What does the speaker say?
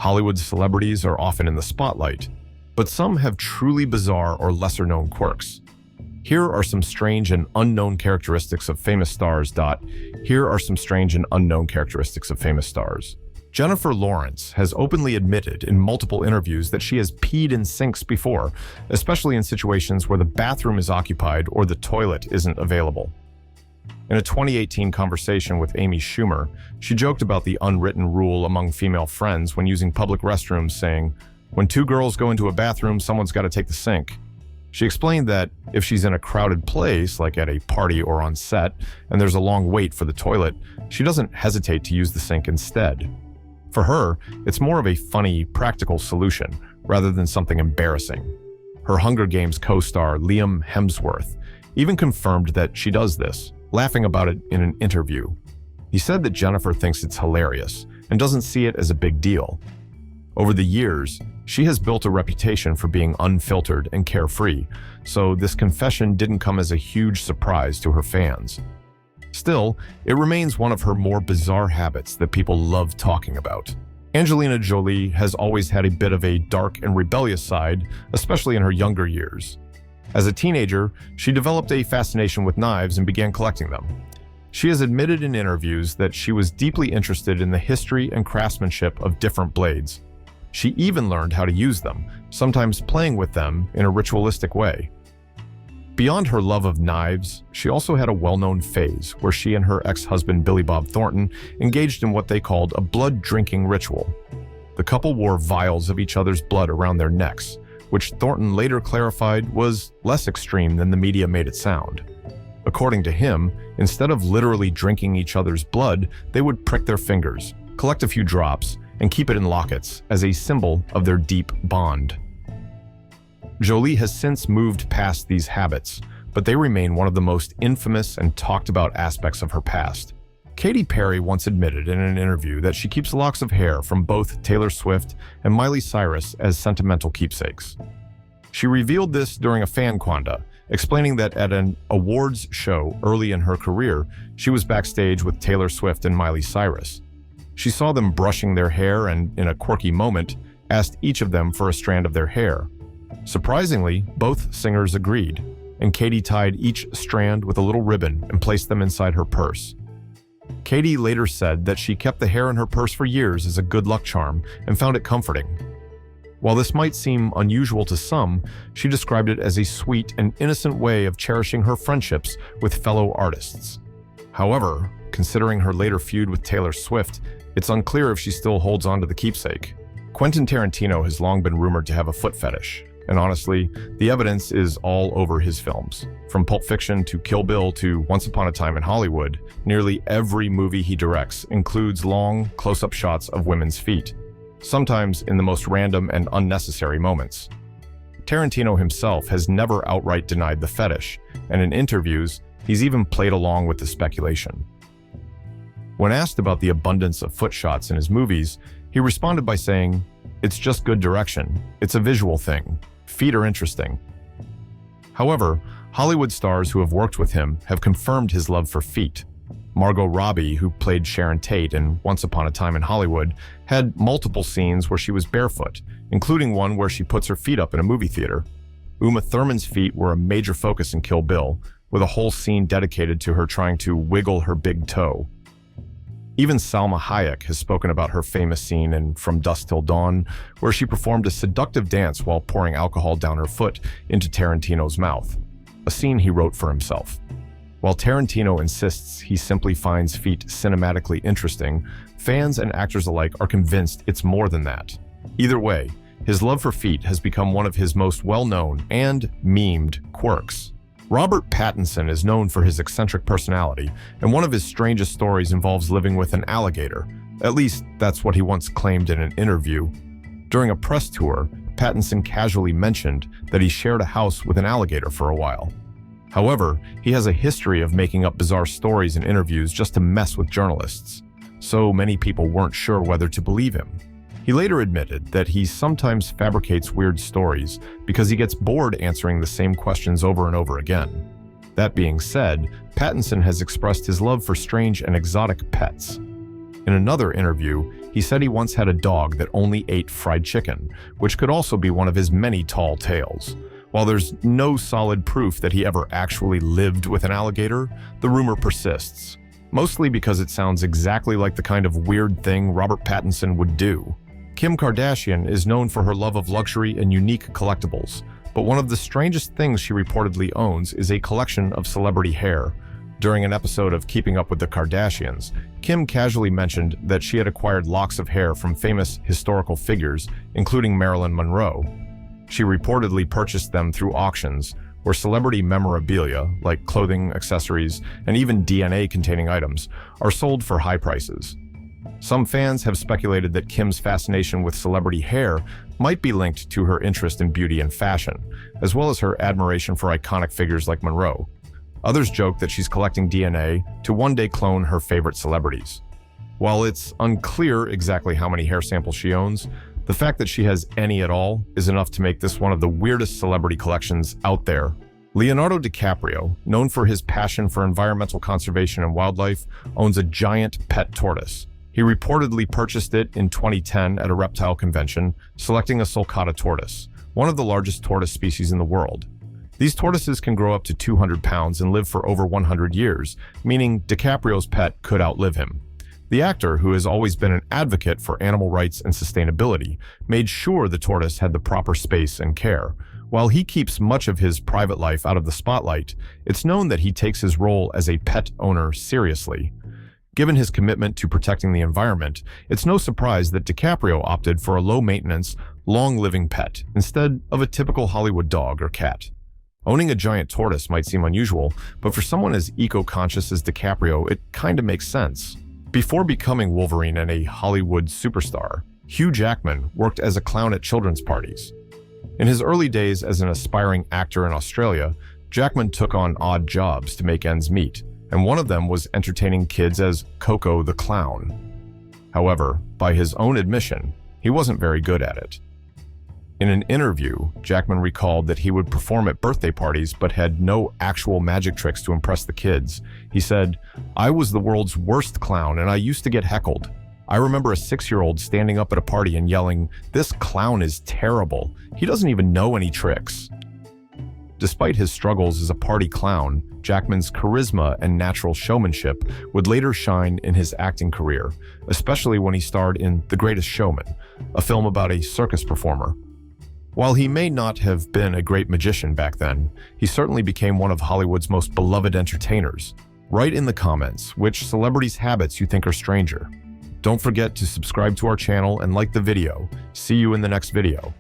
Hollywood celebrities are often in the spotlight, but some have truly bizarre or lesser-known quirks. Here are some strange and unknown characteristics of famous stars. Here are some strange and unknown characteristics of famous stars. Jennifer Lawrence has openly admitted in multiple interviews that she has peed in sinks before, especially in situations where the bathroom is occupied or the toilet isn't available. In a 2018 conversation with Amy Schumer, she joked about the unwritten rule among female friends when using public restrooms, saying, "When two girls go into a bathroom, someone's got to take the sink." She explained that if she's in a crowded place, like at a party or on set, and there's a long wait for the toilet, she doesn't hesitate to use the sink instead. For her, it's more of a funny, practical solution, rather than something embarrassing. Her Hunger Games co-star Liam Hemsworth even confirmed that she does this, laughing about it in an interview. He said that Jennifer thinks it's hilarious and doesn't see it as a big deal. Over the years, she has built a reputation for being unfiltered and carefree, so this confession didn't come as a huge surprise to her fans. Still, it remains one of her more bizarre habits that people love talking about. Angelina Jolie has always had a bit of a dark and rebellious side, especially in her younger years. As a teenager, she developed a fascination with knives and began collecting them. She has admitted in interviews that she was deeply interested in the history and craftsmanship of different blades. She even learned how to use them, sometimes playing with them in a ritualistic way. Beyond her love of knives, she also had a well-known phase where she and her ex-husband Billy Bob Thornton engaged in what they called a blood-drinking ritual. The couple wore vials of each other's blood around their necks, which Thornton later clarified was less extreme than the media made it sound. According to him, instead of literally drinking each other's blood, they would prick their fingers, collect a few drops, and keep it in lockets as a symbol of their deep bond. Jolie has since moved past these habits, but they remain one of the most infamous and talked about aspects of her past. Katy Perry once admitted in an interview that she keeps locks of hair from both Taylor Swift and Miley Cyrus as sentimental keepsakes. She revealed this during a fan quanda, explaining that at an awards show early in her career, she was backstage with Taylor Swift and Miley Cyrus. She saw them brushing their hair and, in a quirky moment, asked each of them for a strand of their hair. Surprisingly, both singers agreed, and Katy tied each strand with a little ribbon and placed them inside her purse. Katy later said that she kept the hair in her purse for years as a good luck charm and found it comforting. While this might seem unusual to some, she described it as a sweet and innocent way of cherishing her friendships with fellow artists. However, considering her later feud with Taylor Swift, it's unclear if she still holds on to the keepsake. Quentin Tarantino has long been rumored to have a foot fetish, and honestly, the evidence is all over his films. From Pulp Fiction to Kill Bill to Once Upon a Time in Hollywood, nearly every movie he directs includes long, close-up shots of women's feet, sometimes in the most random and unnecessary moments. Tarantino himself has never outright denied the fetish, and in interviews, he's even played along with the speculation. When asked about the abundance of foot shots in his movies, he responded by saying, "It's just good direction. It's a visual thing. Feet are interesting." However, Hollywood stars who have worked with him have confirmed his love for feet. Margot Robbie, who played Sharon Tate in Once Upon a Time in Hollywood, had multiple scenes where she was barefoot, including one where she puts her feet up in a movie theater. Uma Thurman's feet were a major focus in Kill Bill, with a whole scene dedicated to her trying to wiggle her big toe. Even Salma Hayek has spoken about her famous scene in From Dusk Till Dawn, where she performed a seductive dance while pouring alcohol down her foot into Tarantino's mouth, a scene he wrote for himself. While Tarantino insists he simply finds feet cinematically interesting, fans and actors alike are convinced it's more than that. Either way, his love for feet has become one of his most well-known and memed quirks. Robert Pattinson is known for his eccentric personality, and one of his strangest stories involves living with an alligator. At least, that's what he once claimed in an interview. During a press tour, Pattinson casually mentioned that he shared a house with an alligator for a while. However, he has a history of making up bizarre stories in interviews just to mess with journalists, so many people weren't sure whether to believe him. He later admitted that he sometimes fabricates weird stories because he gets bored answering the same questions over and over again. That being said, Pattinson has expressed his love for strange and exotic pets. In another interview, He said he once had a dog that only ate fried chicken, which could also be one of his many tall tales. While there's no solid proof that he ever actually lived with an alligator, the rumor persists, mostly because it sounds exactly like the kind of weird thing Robert Pattinson would do. Kim Kardashian is known for her love of luxury and unique collectibles, but one of the strangest things she reportedly owns is a collection of celebrity hair. During an episode of Keeping Up with the Kardashians, Kim casually mentioned that she had acquired locks of hair from famous historical figures, including Marilyn Monroe. She reportedly purchased them through auctions, where celebrity memorabilia, like clothing, accessories, and even DNA-containing items, are sold for high prices. Some fans have speculated that Kim's fascination with celebrity hair might be linked to her interest in beauty and fashion, as well as her admiration for iconic figures like Monroe. Others joke that she's collecting DNA to one day clone her favorite celebrities. While it's unclear exactly how many hair samples she owns, the fact that she has any at all is enough to make this one of the weirdest celebrity collections out there. Leonardo DiCaprio, known for his passion for environmental conservation and wildlife, owns a giant pet tortoise. He reportedly purchased it in 2010 at a reptile convention, selecting a sulcata tortoise, one of the largest tortoise species in the world. These tortoises can grow up to 200 pounds and live for over 100 years, meaning DiCaprio's pet could outlive him. The actor, who has always been an advocate for animal rights and sustainability, made sure the tortoise had the proper space and care. While he keeps much of his private life out of the spotlight, it's known that he takes his role as a pet owner seriously. Given his commitment to protecting the environment, it's no surprise that DiCaprio opted for a low-maintenance, long-living pet instead of a typical Hollywood dog or cat. Owning a giant tortoise might seem unusual, but for someone as eco-conscious as DiCaprio, it kind of makes sense. Before becoming Wolverine and a Hollywood superstar, Hugh Jackman worked as a clown at children's parties. In his early days as an aspiring actor in Australia, Jackman took on odd jobs to make ends meet, and one of them was entertaining kids as Coco the Clown. However, by his own admission, he wasn't very good at it. In an interview, Jackman recalled that he would perform at birthday parties but had no actual magic tricks to impress the kids. He said, "I was the world's worst clown and I used to get heckled. I remember a 6-year-old standing up at a party and yelling, 'This clown is terrible. He doesn't even know any tricks.'" Despite his struggles as a party clown, Jackman's charisma and natural showmanship would later shine in his acting career, especially when he starred in The Greatest Showman, a film about a circus performer. While he may not have been a great magician back then, he certainly became one of Hollywood's most beloved entertainers. Write in the comments which celebrities' habits you think are stranger. Don't forget to subscribe to our channel and like the video. See you in the next video.